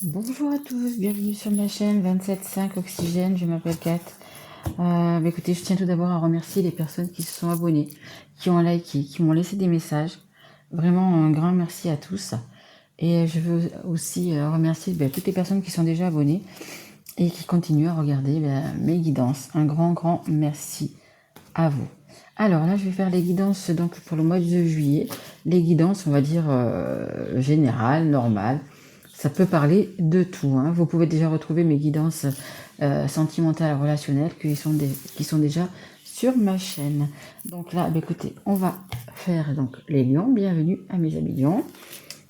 Bonjour à tous, bienvenue sur ma chaîne 27.5 Oxygène, je m'appelle Kat. Écoutez, je tiens tout d'abord à remercier les personnes qui se sont abonnées, qui ont liké, qui m'ont laissé des messages. Vraiment un grand merci à tous. Et je veux aussi remercier toutes les personnes qui sont déjà abonnées et qui continuent à regarder mes guidances. Un grand merci à vous. Alors là, je vais faire les guidances donc pour le mois de juillet. Les guidances, on va dire générales, normales. Ça peut parler de tout. Hein. Vous pouvez déjà retrouver mes guidances sentimentales, relationnelles qui sont déjà sur ma chaîne. Donc là, écoutez, on va faire donc les lions. Bienvenue à mes amis lions.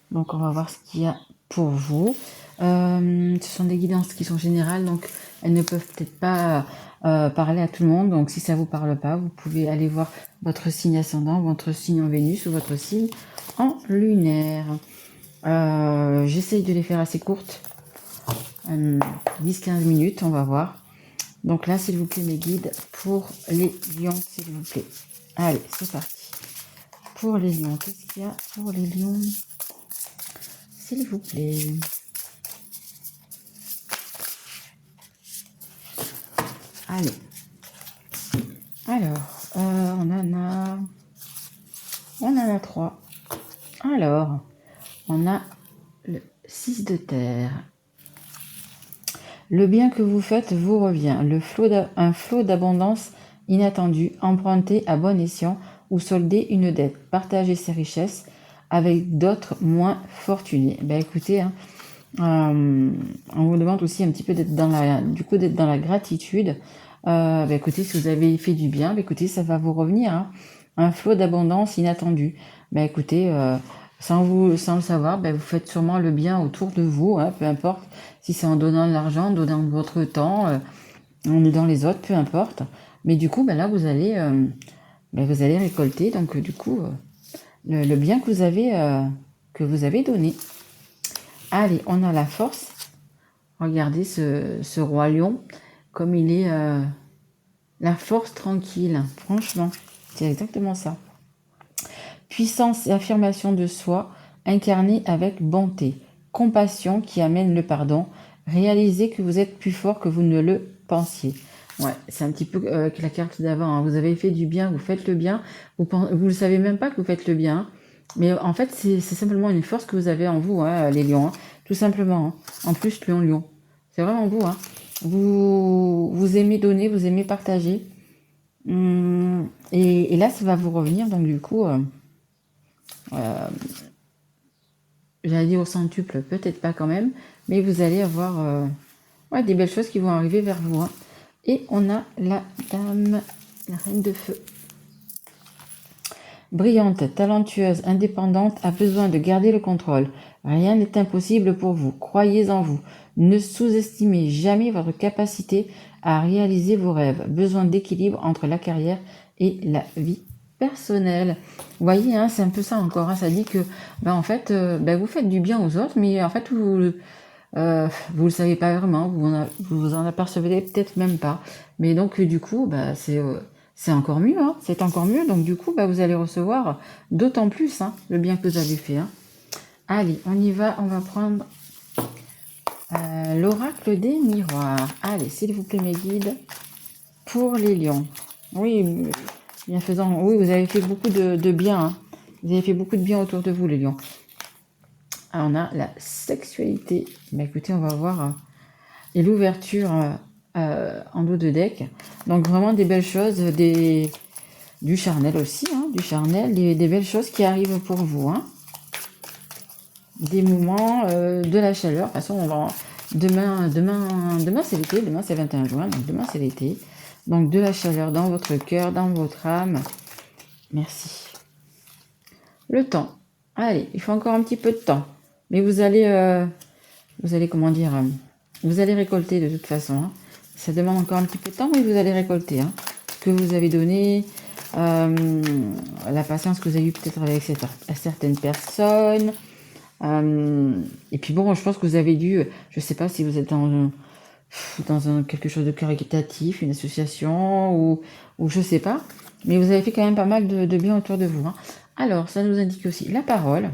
Donc on va voir ce qu'il y a pour vous. Ce sont des guidances qui sont générales, donc elles ne peuvent peut-être pas parler à tout le monde. Donc si ça vous parle pas, vous pouvez aller voir votre signe ascendant, votre signe en Vénus ou votre signe en lunaire. J'essaye de les faire assez courtes, 10-15 minutes, on va voir. Donc là, s'il vous plaît, mes guides, pour les lions, s'il vous plaît. Allez, c'est parti. Pour les lions, qu'est-ce qu'il y a pour les lions, s'il vous plaît? Allez. Alors, on en a 3. Alors, on a le 6 de terre. Le bien que vous faites vous revient. Un flot d'abondance inattendue, emprunté à bon escient ou solder une dette. Partagez ses richesses avec d'autres moins fortunés. Écoutez, hein, on vous demande aussi un petit peu d'être dans la gratitude. Écoutez, si vous avez fait du bien, écoutez, ça va vous revenir. Hein. Un flot d'abondance inattendu. Écoutez, sans le savoir, vous faites sûrement le bien autour de vous, hein, peu importe si c'est en donnant de l'argent, en donnant votre temps, en aidant les autres, peu importe. Mais du coup, là, vous allez récolter donc du coup le bien que vous avez donné. Allez, on a la force. Regardez ce roi lion, comme il est la force tranquille. Franchement, c'est exactement ça. Puissance et affirmation de soi, incarnée avec bonté. Compassion qui amène le pardon. Réalisez que vous êtes plus fort que vous ne le pensiez. Ouais, c'est un petit peu que la carte d'avant. Hein. Vous avez fait du bien, vous faites le bien. Vous ne savez même pas que vous faites le bien. Mais en fait, c'est simplement une force que vous avez en vous, hein, les lions. Hein. Tout simplement. Hein. En plus, lion. C'est vraiment vous. Hein. Vous aimez donner, vous aimez partager. Et là, ça va vous revenir. Donc, du coup, j'allais dire au centuple, peut-être pas quand même. Mais vous allez avoir des belles choses qui vont arriver vers vous. Hein. Et on a la dame, la reine de feu. Brillante, talentueuse, indépendante, a besoin de garder le contrôle. Rien n'est impossible pour vous. Croyez en vous. Ne sous-estimez jamais votre capacité à réaliser vos rêves. Besoin d'équilibre entre la carrière et la vie personnelle. Vous voyez, hein, c'est un peu ça encore. Hein, ça dit que, en fait, vous faites du bien aux autres, mais en fait, vous le savez pas vraiment. Vous en apercevez peut-être même pas. Mais donc, du coup, c'est encore mieux, hein. C'est encore mieux. Donc du coup, vous allez recevoir d'autant plus hein, le bien que vous avez fait. Hein. Allez, on y va. On va prendre l'oracle des miroirs. Allez, s'il vous plaît, mes guides, pour les lions. Oui, bienfaisant. Oui, vous avez fait beaucoup de bien. Hein. Vous avez fait beaucoup de bien autour de vous, les lions. Alors, on a la sexualité. Écoutez, on va voir. Et l'ouverture en dos de deck. Donc vraiment des belles choses, du charnel aussi, hein, du charnel, des belles choses qui arrivent pour vous. Hein. Des moments de la chaleur. De toute façon, on va demain c'est l'été, demain c'est 21 juin, donc demain c'est l'été. Donc de la chaleur dans votre cœur, dans votre âme. Merci. Le temps. Allez, il faut encore un petit peu de temps. Mais vous allez comment dire, vous allez récolter de toute façon. Hein. Ça demande encore un petit peu de temps, mais vous allez récolter. Hein. Ce que vous avez donné, la patience que vous avez eue peut-être avec certaines personnes. Et puis bon, je pense que vous avez dû, je sais pas si vous êtes dans quelque chose de caritatif, une association ou je sais pas, mais vous avez fait quand même pas mal de bien autour de vous. Hein. Alors, ça nous indique aussi la parole.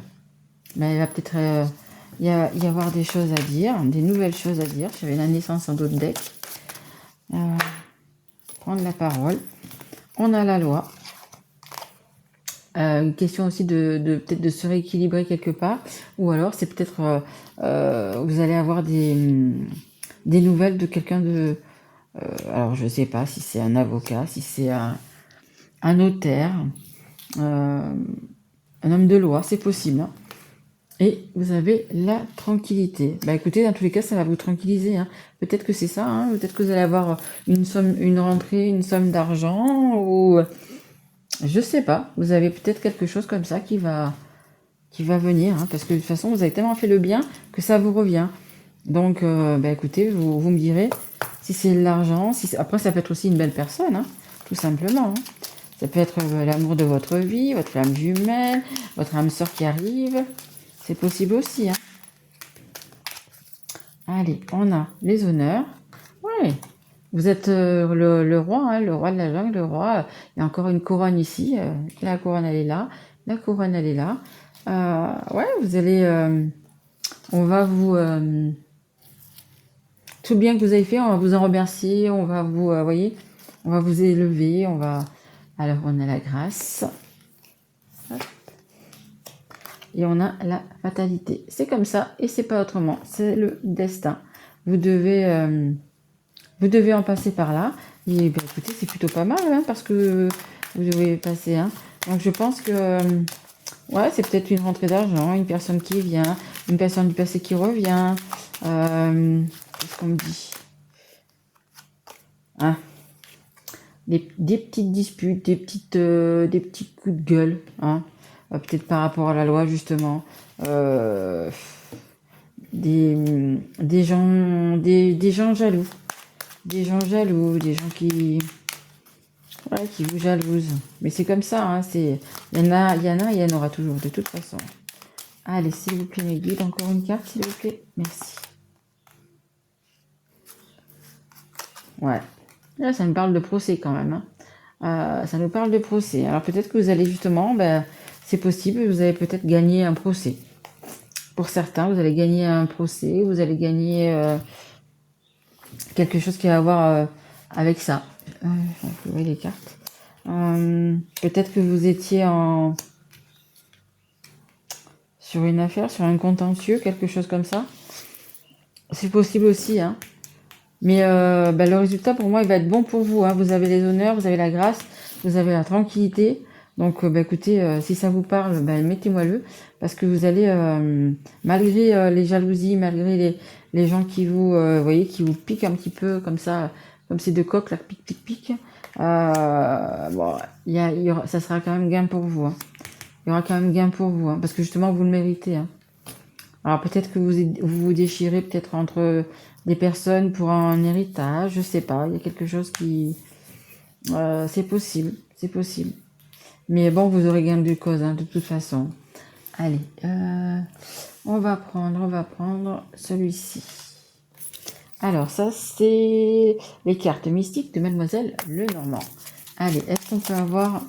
Elle va peut-être y avoir des choses à dire, des nouvelles choses à dire. J'avais la naissance en d'autres decks. Prendre la parole. On a la loi. Une question aussi de peut-être de se rééquilibrer quelque part. Ou alors c'est peut-être vous allez avoir des nouvelles de quelqu'un de... alors je sais pas si c'est un avocat, si c'est un notaire, un homme de loi, c'est possible. Hein. Et vous avez la tranquillité. Bah écoutez, dans tous les cas, ça va vous tranquilliser. Hein. Peut-être que c'est ça, hein. Peut-être que vous allez avoir une rentrée, une somme d'argent, ou je sais pas. Vous avez peut-être quelque chose comme ça qui va venir, hein, parce que de toute façon, vous avez tellement fait le bien que ça vous revient. Donc, bah écoutez, vous me direz si c'est de l'argent, après ça peut être aussi une belle personne, hein, tout simplement. Hein. Ça peut être l'amour de votre vie, votre âme jumelle, votre âme sœur qui arrive. C'est possible aussi. Hein. Allez, on a les honneurs. Ouais, vous êtes le roi, hein, le roi de la jungle, le roi. Il y a encore une couronne ici. La couronne, elle est là. La couronne, elle est là. Ouais, vous allez... on va vous... tout bien que vous avez fait, on va vous en remercier. On va vous... voyez, on va vous élever. On va... Alors, on a la grâce. Et on a la fatalité. C'est comme ça et c'est pas autrement. C'est le destin. Vous devez en passer par là. Et ben, écoutez, c'est plutôt pas mal hein, parce que vous devez passer. Hein. Donc je pense que ouais, c'est peut-être une rentrée d'argent, une personne qui vient, une personne du passé qui revient. Qu'est-ce qu'on me dit hein des petites disputes, des petits coups de gueule. Hein. Peut-être par rapport à la loi justement. Des gens jaloux. Des gens jaloux, des gens qui vous jalousent. Mais c'est comme ça, hein, il y en a, il y en aura toujours, de toute façon. Allez, s'il vous plaît, mes guides, encore une carte, s'il vous plaît. Merci. Ouais. Là, ça me parle de procès quand même. Hein. Ça nous parle de procès. Alors peut-être que vous allez justement, c'est possible, vous allez peut-être gagner un procès. Pour certains, vous allez gagner un procès, vous allez gagner quelque chose qui a à voir avec ça. Vous voyez les cartes. Peut-être que vous étiez sur une affaire, sur un contentieux, quelque chose comme ça. C'est possible aussi. Hein. Mais le résultat, pour moi, il va être bon pour vous. Hein. Vous avez les honneurs, vous avez la grâce, vous avez la tranquillité. Donc, écoutez, si ça vous parle, mettez-moi-le. Parce que vous allez, malgré les jalousies, malgré les gens qui vous, voyez, qui vous piquent un petit peu comme ça, comme ces deux coqs là, pique. Ça sera quand même gain pour vous. Hein. Il y aura quand même gain pour vous. Hein, parce que justement, vous le méritez. Hein. Alors, peut-être que vous déchirez peut-être entre des personnes pour un héritage, je sais pas. Il y a quelque chose qui... c'est possible. Mais bon, vous aurez gain de cause, hein, de toute façon. Allez, on va prendre celui-ci. Alors, ça, c'est les cartes mystiques de Mademoiselle Lenormand. Allez, est-ce qu'on peut avoir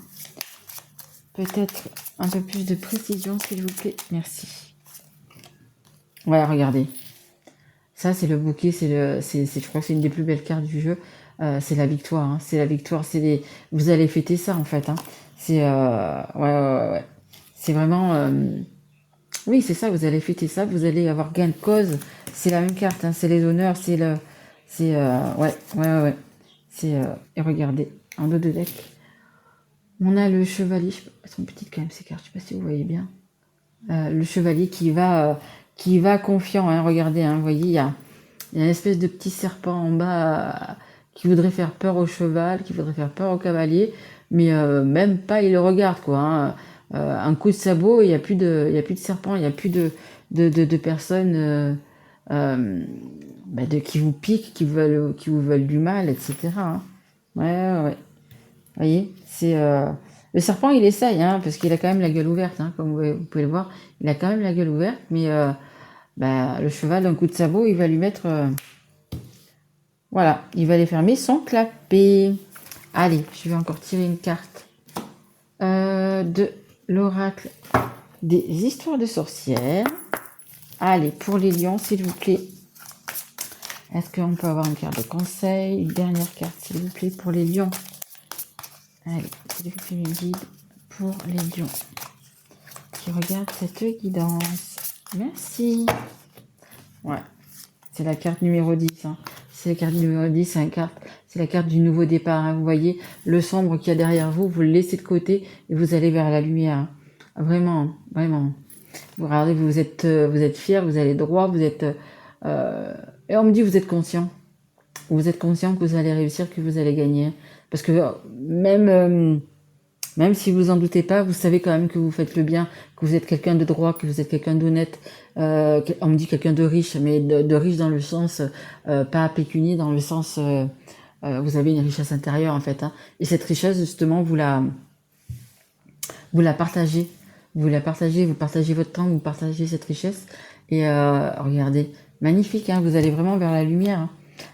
peut-être un peu plus de précision, s'il vous plaît? Merci. Ouais, regardez. Ça, c'est le bouquet, je crois que c'est une des plus belles cartes du jeu. C'est la victoire, hein. C'est la victoire, vous allez fêter ça, en fait. Hein. C'est, ouais. C'est vraiment... oui, c'est ça, vous allez fêter ça, vous allez avoir gain de cause. C'est la même carte, hein, c'est les honneurs, ouais. Et regardez, en dos de deck, on a le chevalier, elles sont petites quand même ces cartes, je sais pas si vous voyez bien. Le chevalier qui va confiant, hein, regardez, hein, vous voyez, il y a une espèce de petit serpent en bas qui voudrait faire peur au cheval, qui voudrait faire peur au cavalier, mais même pas il le regarde, quoi. Hein. Un coup de sabot, il n'y a plus de serpent, il n'y a plus de personnes qui vous piquent, qui vous veulent du mal, etc. Hein. Ouais. Vous voyez, le serpent, il essaye, hein, parce qu'il a quand même la gueule ouverte, hein, comme vous pouvez le voir. Il a quand même la gueule ouverte, mais le cheval, d'un coup de sabot, il va lui mettre... voilà, il va les fermer sans clapper. Allez, je vais encore tirer une carte de l'oracle des histoires de sorcières. Allez, pour les lions, s'il vous plaît. Est-ce qu'on peut avoir une carte de conseil? Une dernière carte, s'il vous plaît, pour les lions. Allez, s'il vous plaît, mes guides, pour les lions qui regardent cette guidance. Merci. Ouais, c'est la carte numéro 10. Hein. C'est la carte numéro 10, c'est la carte du nouveau départ. Hein. Vous voyez, le sombre qu'il y a derrière vous, vous le laissez de côté et vous allez vers la lumière. Hein. Vraiment, vraiment. Vous regardez, vous êtes fier, vous allez droit, vous êtes... et on me dit, vous êtes conscient. Vous êtes conscient que vous allez réussir, que vous allez gagner. Parce que même si vous en doutez pas, vous savez quand même que vous faites le bien, que vous êtes quelqu'un de droit, que vous êtes quelqu'un d'honnête. On me dit quelqu'un de riche, mais de riche dans le sens, pas pécunier, dans le sens, vous avez une richesse intérieure en fait. Hein. Et cette richesse, justement, vous la partagez. Vous partagez votre temps, vous partagez cette richesse. Et regardez, magnifique, hein, vous allez vraiment vers la lumière. Hein.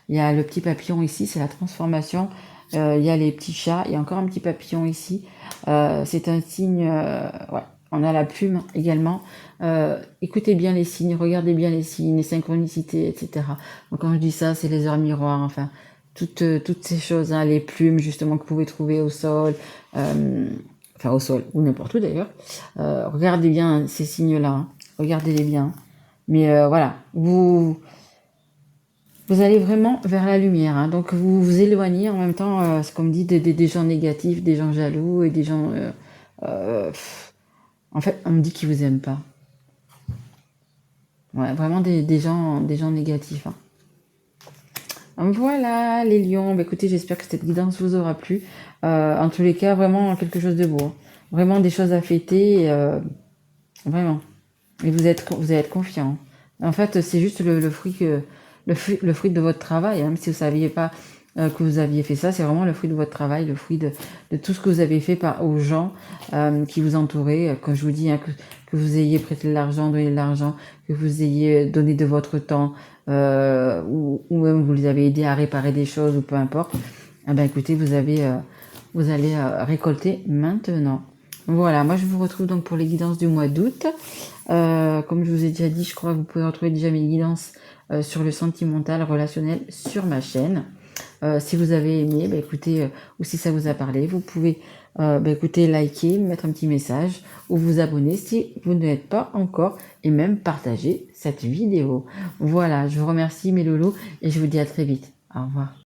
Il y a le petit papillon ici, c'est la transformation. Il y a les petits chats, il y a encore un petit papillon ici. C'est un signe, ouais, on a la plume également. Écoutez bien les signes, regardez bien les signes, les synchronicités, etc. Donc quand je dis ça, c'est les heures miroirs, enfin, toutes ces choses, hein, les plumes justement que vous pouvez trouver au sol, enfin au sol, ou n'importe où d'ailleurs. Regardez bien ces signes-là, hein, regardez-les bien. Mais voilà, vous allez vraiment vers la lumière. Hein. Donc vous vous éloignez en même temps, c'est comme dit, des gens négatifs, des gens jaloux et des gens... en fait, on me dit qu'ils vous aiment pas. Ouais, vraiment des gens négatifs. Hein. Donc voilà, les lions. Bah, écoutez, j'espère que cette guidance vous aura plu. En tous les cas, vraiment quelque chose de beau. Hein. Vraiment des choses à fêter. Vraiment. Et vous allez être confiant. En fait, c'est juste le fruit de votre travail. Hein. Si vous ne saviez pas que vous aviez fait ça, c'est vraiment le fruit de votre travail, le fruit de tout ce que vous avez fait aux gens qui vous entouraient. Comme je vous dis, hein, que vous ayez prêté de l'argent, donné de l'argent, que vous ayez donné de votre temps, ou même vous les avez aidés à réparer des choses, ou peu importe. Eh ben, écoutez, vous allez récolter maintenant. Voilà, moi je vous retrouve donc pour les guidances du mois d'août. Comme je vous ai déjà dit, je crois que vous pouvez retrouver déjà mes guidances sur le sentimental, relationnel sur ma chaîne. Si vous avez aimé, bah, écoutez, ou si ça vous a parlé, vous pouvez écoutez, liker, mettre un petit message ou vous abonner si vous ne l'êtes pas encore et même partager cette vidéo. Voilà, je vous remercie mes loulous et je vous dis à très vite. Au revoir.